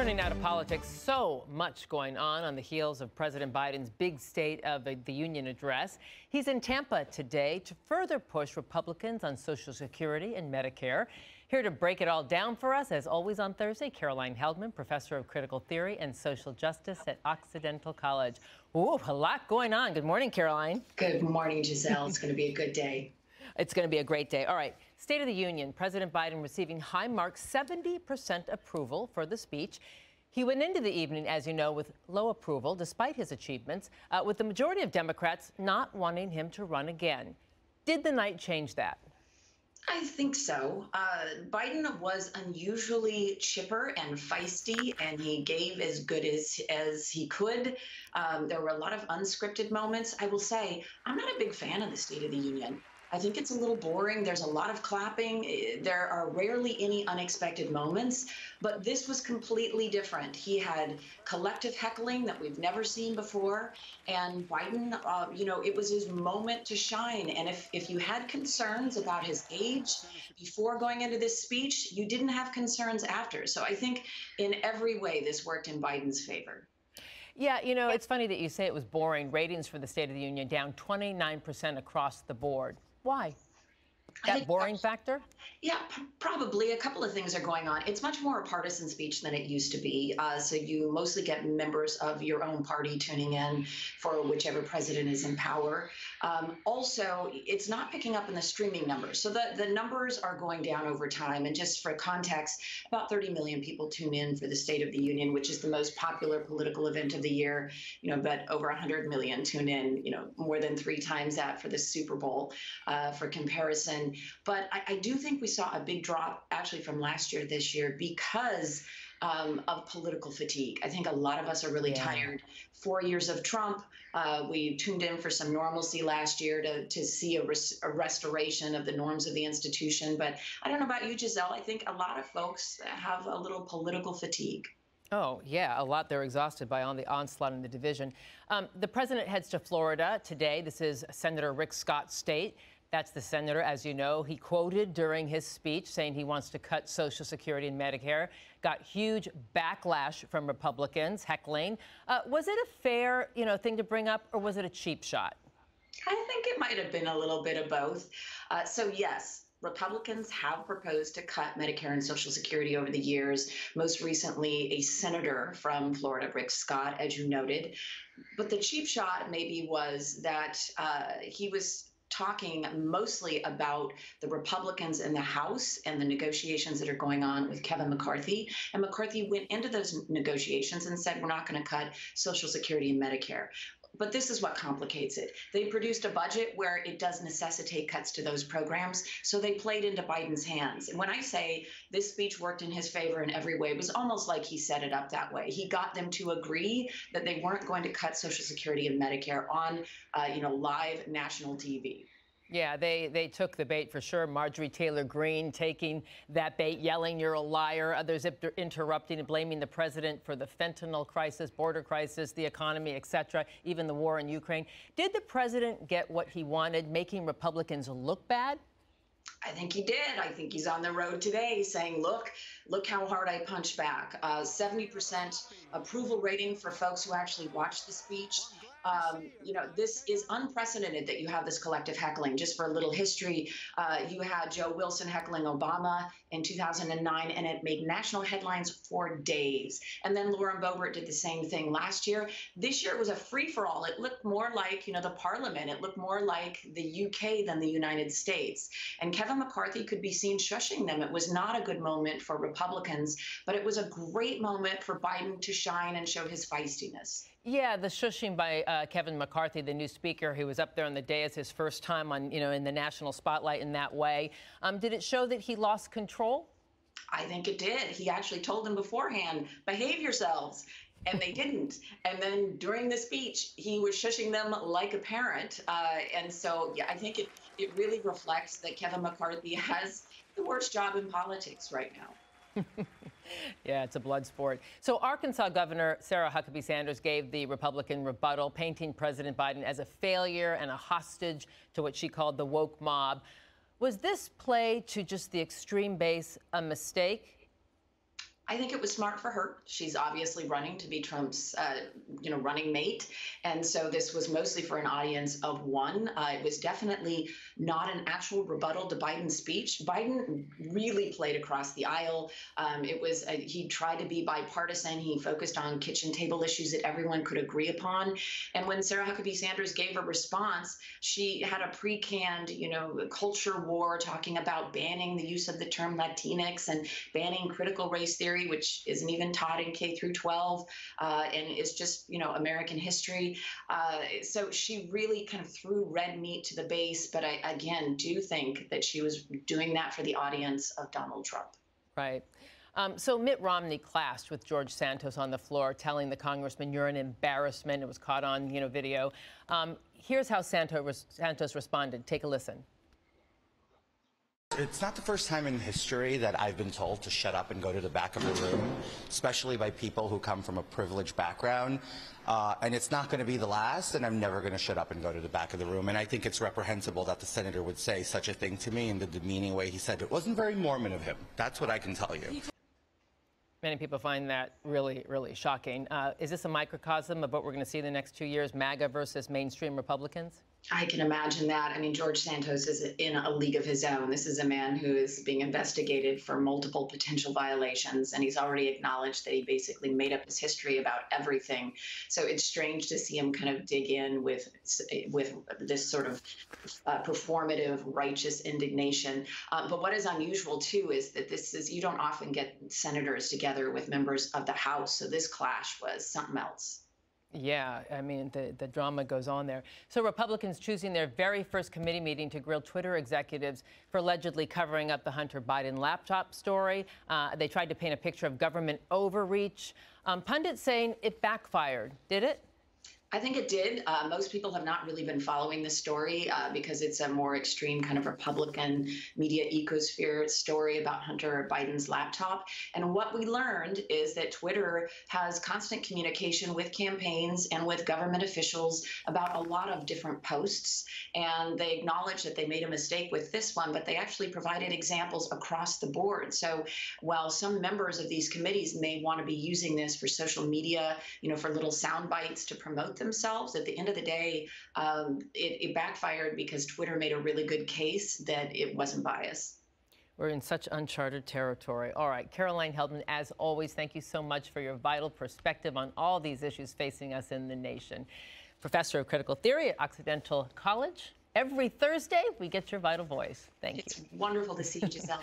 Turning now to politics, so much going on the heels of President Biden's big State of the Union address. He's in Tampa today to further push Republicans on Social Security and Medicare. Here to break it all down for us, as always on Thursday, Caroline Heldman, professor of critical theory and social justice at Occidental College. Ooh, a lot going on. Good morning, Caroline. Good morning, Giselle. It's going to be a good day. It's going to be a great day. All right. State of the Union, President Biden receiving high marks, 70% approval for the speech. He went into the evening, as you know, with low approval, despite his achievements, with the majority of Democrats not wanting him to run again. Did the night change that? I think so. Biden was unusually chipper and feisty, and he gave as good as he could. There were a lot of unscripted moments. I will say, I'm not a big fan of the State of the Union. I think it's a little boring. There's a lot of clapping. There are rarely any unexpected moments, but this was completely different. He had collective heckling that we've never seen before. And Biden, it was his moment to shine. And if you had concerns about his age before going into this speech, you didn't have concerns after. So I think in every way, this worked in Biden's favor. Yeah, it's funny that you say it was boring. Ratings for the State of the Union down 29% across the board. Why? That boring factor? Yeah, probably. A couple of things are going on. It's much more a partisan speech than it used to be. So you mostly get members of your own party tuning in for whichever president is in power. Also, it's not picking up in the streaming numbers. So the numbers are going down over time. And just for context, about 30 million people tune in for the State of the Union, which is the most popular political event of the year. But over 100 million tune in, more than 3 times that for the Super Bowl, for comparison. But I do think we saw a big drop actually from last year, this year, because of political fatigue. I think a lot of us are really tired. 4 years of Trump. We tuned in for some normalcy last year to see a restoration of the norms of the institution. But I don't know about you, Giselle. I think a lot of folks have a little political fatigue. Oh, yeah, a lot. They're exhausted by all the onslaught in the division. The president heads to Florida today. This is Senator Rick Scott's state. That's the senator, as you know. He quoted during his speech saying he wants to cut Social Security and Medicare. Got huge backlash from Republicans, heckling. Was it a fair, thing to bring up, or was it a cheap shot? I think it might have been a little bit of both. So, yes. Republicans have proposed to cut Medicare and Social Security over the years, most recently a senator from Florida, Rick Scott, as you noted. But the cheap shot maybe was that he was talking mostly about the Republicans in the House and the negotiations that are going on with Kevin McCarthy. And McCarthy went into those negotiations and said, we're not going to cut Social Security and Medicare. But this is what complicates it. They produced a budget where it does necessitate cuts to those programs, so they played into Biden's hands. And when I say this speech worked in his favor in every way, it was almost like he set it up that way. He got them to agree that they weren't going to cut Social Security and Medicare on, live national TV. Yeah, they took the bait for sure. Marjorie Taylor Greene taking that bait, yelling, "You're a liar." Others interrupting and blaming the president for the fentanyl crisis, border crisis, the economy, etc., even the war in Ukraine. Did the president get what he wanted, making Republicans look bad? I think he did. I think he's on the road today saying, look how hard I punch back. 70% approval rating for folks who actually watched the speech. This is unprecedented that you have this collective heckling. Just for a little history, you had Joe Wilson heckling Obama in 2009, and it made national headlines for days. And then Lauren Boebert did the same thing last year. This year, it was a free-for-all. It looked more like, the Parliament. It looked more like the UK than the United States. And Kevin McCarthy could be seen shushing them. It was not a good moment for Republicans, but it was a great moment for Biden to shine and show his feistiness. Yeah, the shushing by Kevin McCarthy, the new speaker who was up there on the dais, his first time on, in the national spotlight in that way. Did it show that he lost control? I think it did. He actually told them beforehand, behave yourselves. And they didn't. And then during the speech, he was shushing them like a parent. And so, yeah, I think it really reflects that Kevin McCarthy has the worst job in politics right now. Yeah, it's a blood sport. So Arkansas Governor Sarah Huckabee Sanders gave the Republican rebuttal, painting President Biden as a failure and a hostage to what she called the woke mob. Was this play to just the extreme base a mistake? I think it was smart for her. She's obviously running to be Trump's, running mate, and so this was mostly for an audience of one. It was definitely not an actual rebuttal to Biden's speech. Biden really played across the aisle. He tried to be bipartisan. He focused on kitchen table issues that everyone could agree upon. And when Sarah Huckabee Sanders gave a response, she had a pre-canned, culture war talking about banning the use of the term Latinx and banning critical race theory, which isn't even taught in K through 12, and is just, American history. So she really kind of threw red meat to the base. But I, again, do think that she was doing that for the audience of Donald Trump. Right. So Mitt Romney clashed with George Santos on the floor, telling the congressman, "You're an embarrassment." It was caught on, video. Here's how Santos responded. Take a listen. It's not the first time in history that I've been told to shut up and go to the back of the room, especially by people who come from a privileged background. And it's not going to be the last, and I'm never going to shut up and go to the back of the room. And I think it's reprehensible that the senator would say such a thing to me in the demeaning way he said it. It wasn't very Mormon of him. That's what I can tell you. Many people find that really, really shocking. Is this a microcosm of what we're going to see in the next 2 years, MAGA versus mainstream Republicans? I can imagine that. I mean, George Santos is in a league of his own. This is a man who is being investigated for multiple potential violations, and he's already acknowledged that he basically made up his history about everything. So it's strange to see him kind of dig in with this sort of performative, righteous indignation. But what is unusual, too, is that you don't often get senators together with members of the House. So this clash was something else. Yeah, I mean, the drama goes on there. So Republicans choosing their very first committee meeting to grill Twitter executives for allegedly covering up the Hunter Biden laptop story. They tried to paint a picture of government overreach. Pundits saying it backfired. Did it? I think it did. Most people have not really been following this story because it's a more extreme kind of Republican media ecosphere story about Hunter Biden's laptop. And what we learned is that Twitter has constant communication with campaigns and with government officials about a lot of different posts. And they acknowledge that they made a mistake with this one, but they actually provided examples across the board. So while some members of these committees may want to be using this for social media, for little sound bites to promote themselves, at the end of the day, it backfired because Twitter made a really good case that it wasn't biased. We're in such uncharted territory. All right, Caroline Heldman, as always, thank you so much for your vital perspective on all these issues facing us in the nation. Professor of Critical Theory at Occidental College. Every Thursday, we get your vital voice. Thank you. It's wonderful to see you, Giselle.